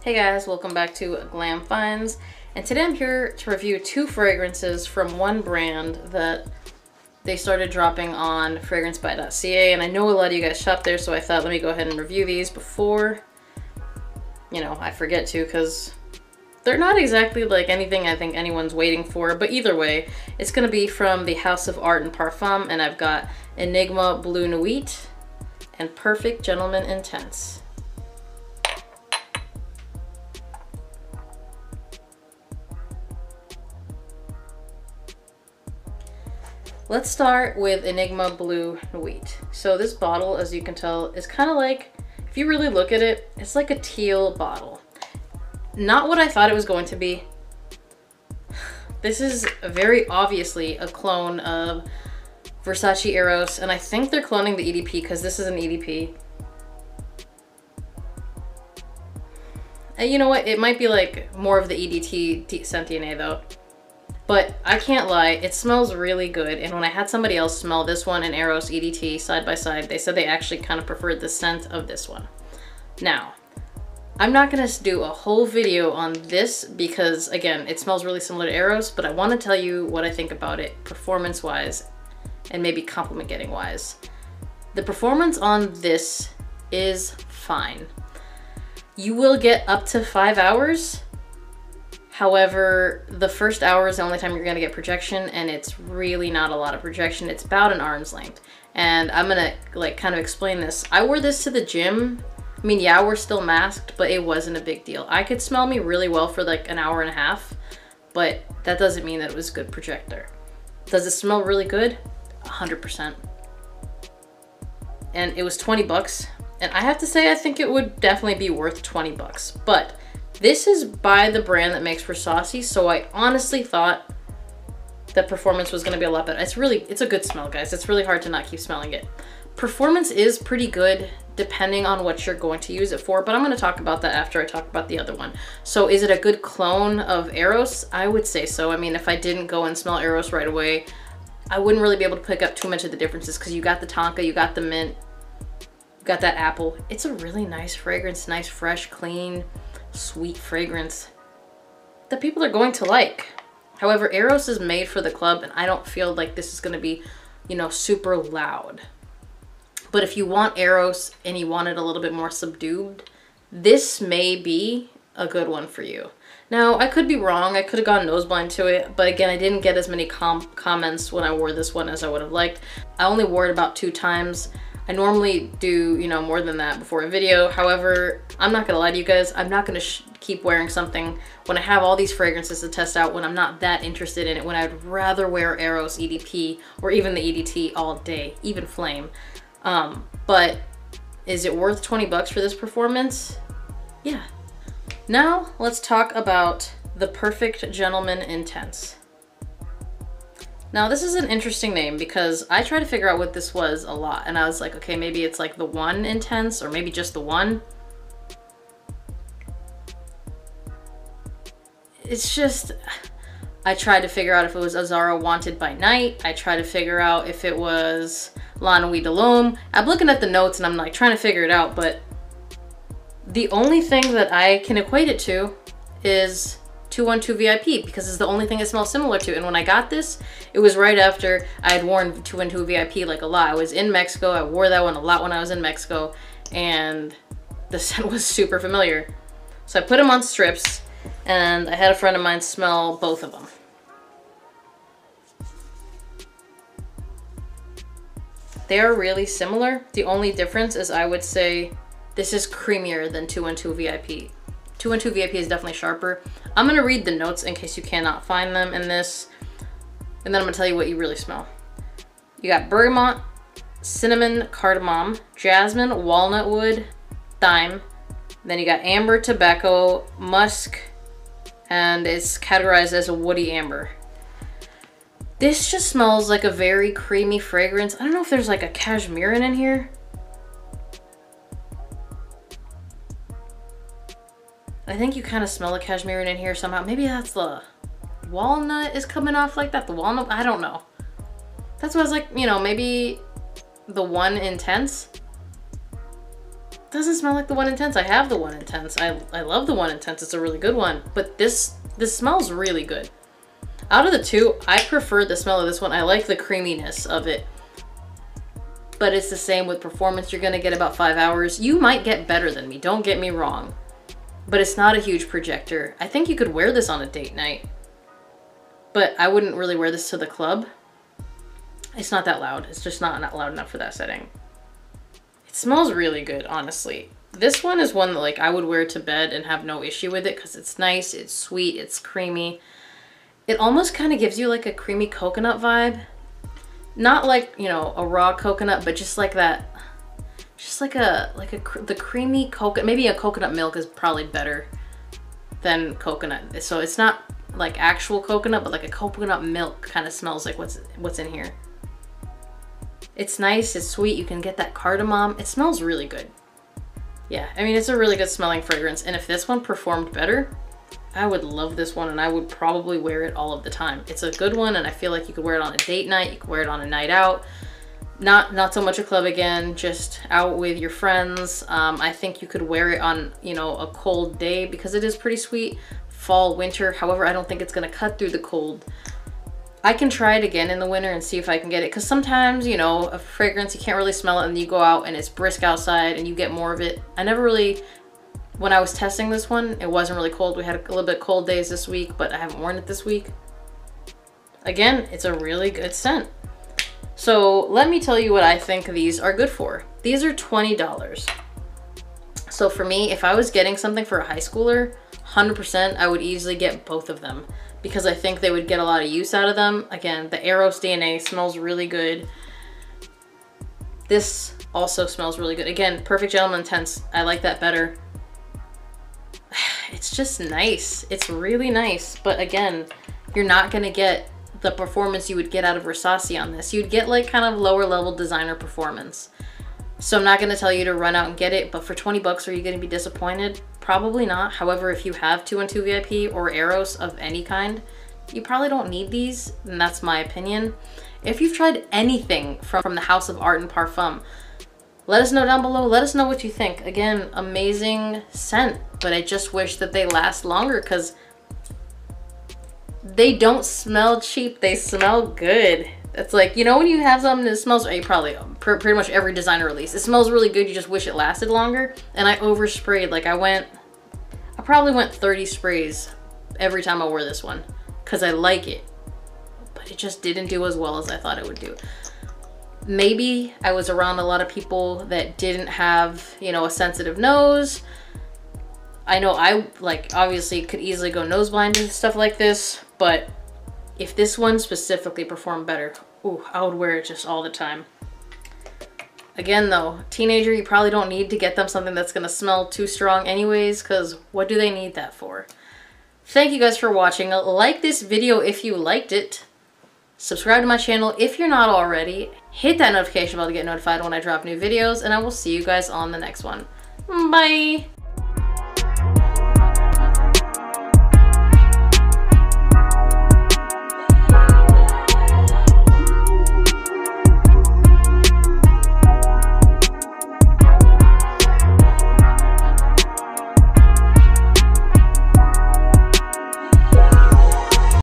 Hey guys, welcome back to Glam Finds, and today I'm here to review two fragrances from one brand that they started dropping on fragrancebuy.ca, and I know a lot of you guys shop there, so I thought let me go ahead and review these before, I forget to, because they're not exactly like anything I think anyone's waiting for, but either way, it's going to be from the House of Art and Parfum, and I've got Enigma Bleu Nuit and Perfect Gentleman Intense. Let's start with Enigma Bleu Nuit. So this bottle, as you can tell, is kind of like, if you really look at it, it's like a teal bottle. Not what I thought it was going to be. This is very obviously a clone of Versace Eros, and I think they're cloning the EDP because this is an EDP. And you know what? It might be like more of the EDT Sentiene though. But I can't lie, it smells really good, and when I had somebody else smell this one and Eros EDT side by side, they said they actually kind of preferred the scent of this one. Now, I'm not going to do a whole video on this because, again, it smells really similar to Eros, but I want to tell you what I think about it performance-wise and maybe compliment-getting-wise. The performance on this is fine. You will get up to 5 hours. However, the first hour is the only time you're going to get projection, and it's really not a lot of projection. It's about an arm's length. And I'm going to kind of explain this. I wore this to the gym. I mean, yeah, we're still masked, but it wasn't a big deal. I could smell me really well for like an hour and a half, but that doesn't mean that it was a good projector. Does it smell really good? 100%. And it was 20 bucks. And I have to say, I think it would definitely be worth 20 bucks. But this is by the brand that makes Versace, so I honestly thought that performance was going to be a lot better. It's a good smell, guys. It's really hard to not keep smelling it. Performance is pretty good depending on what you're going to use it for, but I'm going to talk about that after I talk about the other one. So is it a good clone of Eros? I would say so. I mean, if I didn't go and smell Eros right away, I wouldn't really be able to pick up too much of the differences because you got the tonka, you got the mint, you got that apple. It's a really nice fragrance, nice, fresh, clean, sweet fragrance that people are going to like. However, Eros is made for the club, and I don't feel like this is going to be, super loud. But if you want Eros and you want it a little bit more subdued, this may be a good one for you. Now, I could be wrong. I could have gone nose blind to it, but again, I didn't get as many comments when I wore this one as I would have liked. I only wore it about 2 times. I normally do, more than that before a video. However, I'm not gonna lie to you guys. I'm not gonna keep wearing something when I have all these fragrances to test out when I'm not that interested in it, when I'd rather wear Eros EDP or even the EDT all day, even Flame. But is it worth 20 bucks for this performance? Yeah. Now let's talk about the Perfect Gentleman Intense. Now this is an interesting name because I tried to figure out what this was a lot, and I was like, okay, maybe it's like the one Intense or maybe just the one. It's just, I tried to figure out if it was Azara Wanted by Night. I tried to figure out if it was La Nuit de l'Homme. I'm looking at the notes and I'm like trying to figure it out, but the only thing that I can equate it to is 212 VIP because it's the only thing it smells similar to. And when I got this, it was right after I had worn 212 VIP like a lot. I was in Mexico. I wore that one a lot when I was in Mexico, and the scent was super familiar. So I put them on strips, and I had a friend of mine smell both of them. They are really similar. The only difference is I would say this is creamier than 212 VIP. 212 VIP is definitely sharper. I'm gonna read the notes in case you cannot find them in this, and then I'm gonna tell you what you really smell. You got bergamot, cinnamon, cardamom, jasmine, walnut wood, thyme. Then you got amber, tobacco, musk, and it's categorized as a woody amber. This just smells like a very creamy fragrance. I don't know if there's like a cashmere in here. I think you kind of smell a cashmere in here somehow. Maybe that's the walnut is coming off like that. The walnut, I don't know. That's why I was like, maybe the one Intense. doesn't smell like the One Intense. I have the One Intense. I love the One Intense. It's a really good one. But this smells really good. Out of the two, I prefer the smell of this one. I like the creaminess of it. But it's the same with performance. You're gonna get about 5 hours. You might get better than me, don't get me wrong. But it's not a huge projector. I think you could wear this on a date night. But I wouldn't really wear this to the club. It's not that loud. It's just not loud enough for that setting. It smells really good, honestly. This one is one that like I would wear to bed and have no issue with it because it's nice, it's sweet, it's creamy. It almost kind of gives you like a creamy coconut vibe. Not like, you know, a raw coconut, but just like that, just like the creamy coconut. Maybe a coconut milk is probably better than coconut. So it's not like actual coconut, but like a coconut milk kind of smells like what's in here. It's nice, it's sweet, you can get that cardamom. It smells really good. Yeah, I mean, it's a really good smelling fragrance. And if this one performed better, I would love this one and I would probably wear it all of the time. It's a good one and I feel like you could wear it on a date night, you could wear it on a night out. Not so much a club again, just out with your friends. I think you could wear it on, you know, a cold day because it is pretty sweet. Fall, winter, however, I don't think it's gonna cut through the cold. I can try it again in the winter and see if I can get it, because sometimes, you know, a fragrance, you can't really smell it and you go out and it's brisk outside and you get more of it. I never really, when I was testing this one, it wasn't really cold. We had a little bit cold days this week, but I haven't worn it this week. Again, it's a really good scent. So let me tell you what I think these are good for. These are $20. So for me, if I was getting something for a high schooler, 100%, I would easily get both of them because I think they would get a lot of use out of them. Again, the Eros DNA smells really good. This also smells really good. Again, Perfect Gentleman Intense. I like that better. It's just nice. It's really nice. But again, you're not going to get the performance you would get out of Versace on this. You'd get like kind of lower level designer performance. So I'm not going to tell you to run out and get it, but for 20 bucks, are you going to be disappointed? Probably not. However, if you have 212 VIP or Eros of any kind, you probably don't need these, and that's my opinion. If you've tried anything from the House of Art and Parfum, let us know down below. Let us know what you think. Again, amazing scent, but I just wish that they last longer because they don't smell cheap. They smell good. It's like, you know, when you have something that smells, probably pretty much every designer release, it smells really good, you just wish it lasted longer. And I oversprayed, like I probably went 30 sprays every time I wore this one because I like it, but it just didn't do as well as I thought it would do. Maybe I was around a lot of people that didn't have, you know, a sensitive nose. I know I, like, obviously could easily go nose blind and stuff like this, but if this one specifically performed better, ooh, I would wear it just all the time. Again though, teenager, you probably don't need to get them something that's gonna smell too strong anyways, because what do they need that for? Thank you guys for watching. Like this video if you liked it. Subscribe to my channel if you're not already. Hit that notification bell to get notified when I drop new videos, and I will see you guys on the next one. Bye!